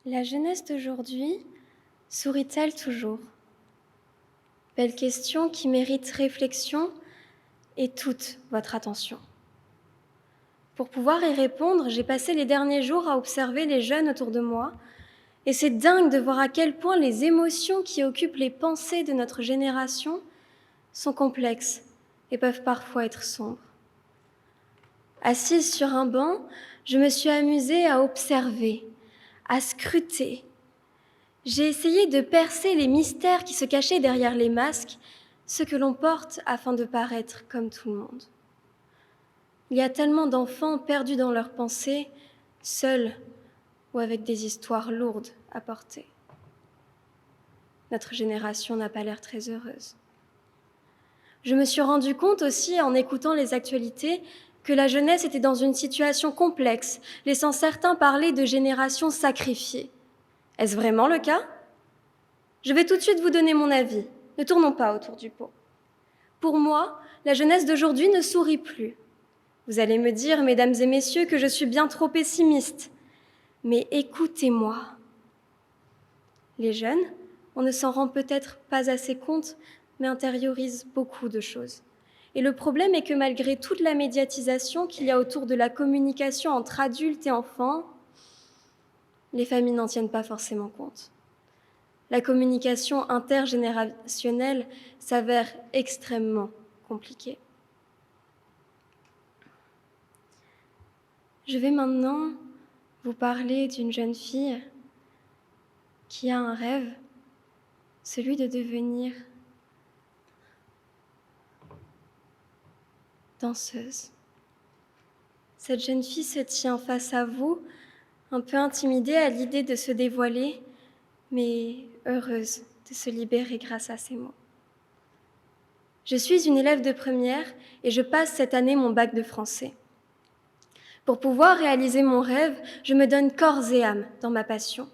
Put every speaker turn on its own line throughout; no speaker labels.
La jeunesse d'aujourd'hui sourit-elle toujours? Belle question qui mérite réflexion et toute votre attention. Pour pouvoir y répondre, j'ai passé les derniers jours à observer les jeunes autour de moi, et c'est dingue de voir à quel point les émotions qui occupent les pensées de notre génération sont complexes et peuvent parfois être sombres. Assise sur un banc, je me suis amusée à observer, à scruter. J'ai essayé de percer les mystères qui se cachaient derrière les masques, ceux que l'on porte afin de paraître comme tout le monde. Il y a tellement d'enfants perdus dans leurs pensées, seuls ou avec des histoires lourdes à porter. Notre génération n'a pas l'air très heureuse. Je me suis rendu compte aussi, en écoutant les actualités, que la jeunesse était dans une situation complexe, laissant certains parler de génération sacrifiée. Est-ce vraiment le cas ? Je vais tout de suite vous donner mon avis. Ne tournons pas autour du pot. Pour moi, la jeunesse d'aujourd'hui ne sourit plus. Vous allez me dire, mesdames et messieurs, que je suis bien trop pessimiste. Mais écoutez-moi. Les jeunes, on ne s'en rend peut-être pas assez compte, mais intériorisent beaucoup de choses. Et le problème est que malgré toute la médiatisation qu'il y a autour de la communication entre adultes et enfants, les familles n'en tiennent pas forcément compte. La communication intergénérationnelle s'avère extrêmement compliquée. Je vais maintenant vous parler d'une jeune fille qui a un rêve, celui de devenir danseuse. Cette jeune fille se tient face à vous, un peu intimidée à l'idée de se dévoiler, mais heureuse de se libérer grâce à ces mots. Je suis une élève de première et je passe cette année mon bac de français. Pour pouvoir réaliser mon rêve, je me donne corps et âme dans ma passion.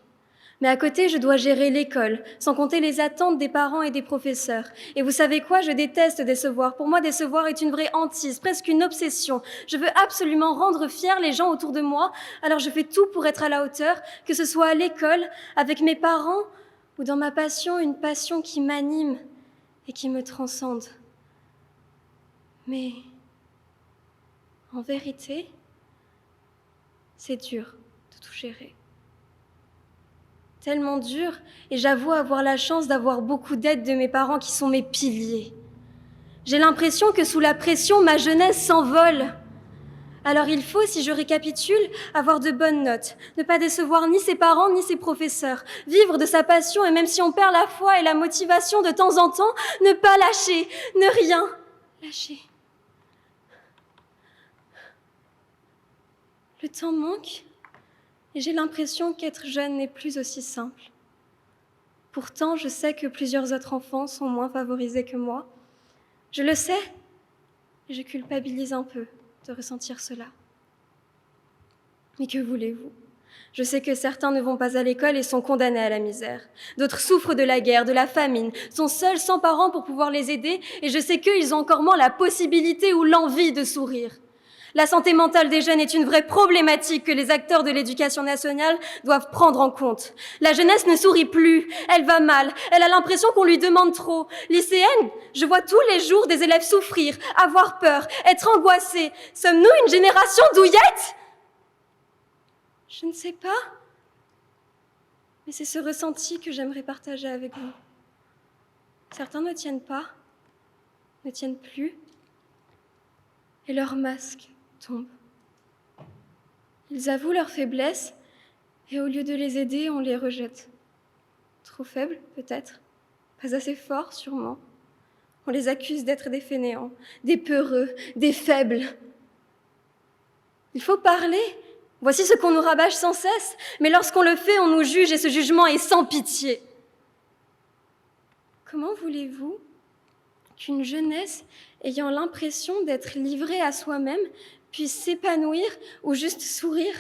Mais à côté, je dois gérer l'école, sans compter les attentes des parents et des professeurs. Et vous savez quoi ? Je déteste décevoir. Pour moi, décevoir est une vraie hantise, presque une obsession. Je veux absolument rendre fiers les gens autour de moi, alors je fais tout pour être à la hauteur, que ce soit à l'école, avec mes parents, ou dans ma passion, une passion qui m'anime et qui me transcende. Mais, en vérité, c'est dur de tout gérer. Tellement dur, et j'avoue avoir la chance d'avoir beaucoup d'aide de mes parents qui sont mes piliers. J'ai l'impression que sous la pression, ma jeunesse s'envole. Alors il faut, si je récapitule, avoir de bonnes notes, ne pas décevoir ni ses parents ni ses professeurs, vivre de sa passion et même si on perd la foi et la motivation de temps en temps, ne pas lâcher, ne rien lâcher. Le temps manque et j'ai l'impression qu'être jeune n'est plus aussi simple. Pourtant, je sais que plusieurs autres enfants sont moins favorisés que moi. Je le sais et je culpabilise un peu de ressentir cela. Mais que voulez-vous ? Je sais que certains ne vont pas à l'école et sont condamnés à la misère. D'autres souffrent de la guerre, de la famine, sont seuls sans parents pour pouvoir les aider et je sais qu'ils ont encore moins la possibilité ou l'envie de sourire. La santé mentale des jeunes est une vraie problématique que les acteurs de l'éducation nationale doivent prendre en compte. La jeunesse ne sourit plus, elle va mal, elle a l'impression qu'on lui demande trop. Lycéenne, je vois tous les jours des élèves souffrir, avoir peur, être angoissés. Sommes-nous une génération douillette ? Je ne sais pas, mais c'est ce ressenti que j'aimerais partager avec vous. Certains ne tiennent pas, ne tiennent plus, et leur masque tombe. Ils avouent leur faiblesse et au lieu de les aider, on les rejette. Trop faibles, peut-être, pas assez forts, sûrement. On les accuse d'être des fainéants, des peureux, des faibles. Il faut parler. Voici ce qu'on nous rabâche sans cesse, mais lorsqu'on le fait, on nous juge et ce jugement est sans pitié. Comment voulez-vous qu'une jeunesse ayant l'impression d'être livrée à soi-même puisse s'épanouir ou juste sourire ?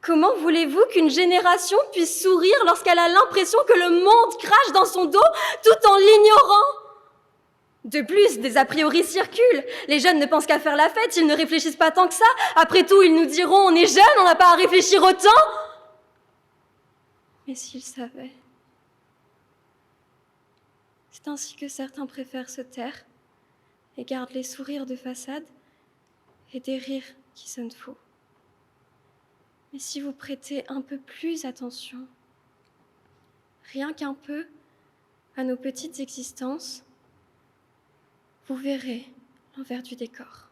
Comment voulez-vous qu'une génération puisse sourire lorsqu'elle a l'impression que le monde crache dans son dos tout en l'ignorant ? De plus, des a priori circulent. Les jeunes ne pensent qu'à faire la fête, ils ne réfléchissent pas tant que ça. Après tout, ils nous diront « on est jeunes, on n'a pas à réfléchir autant !» Mais s'ils savaient. C'est ainsi que certains préfèrent se taire et gardent les sourires de façade et des rires qui sonnent faux. Mais si vous prêtez un peu plus attention, rien qu'un peu, à nos petites existences, vous verrez l'envers du décor.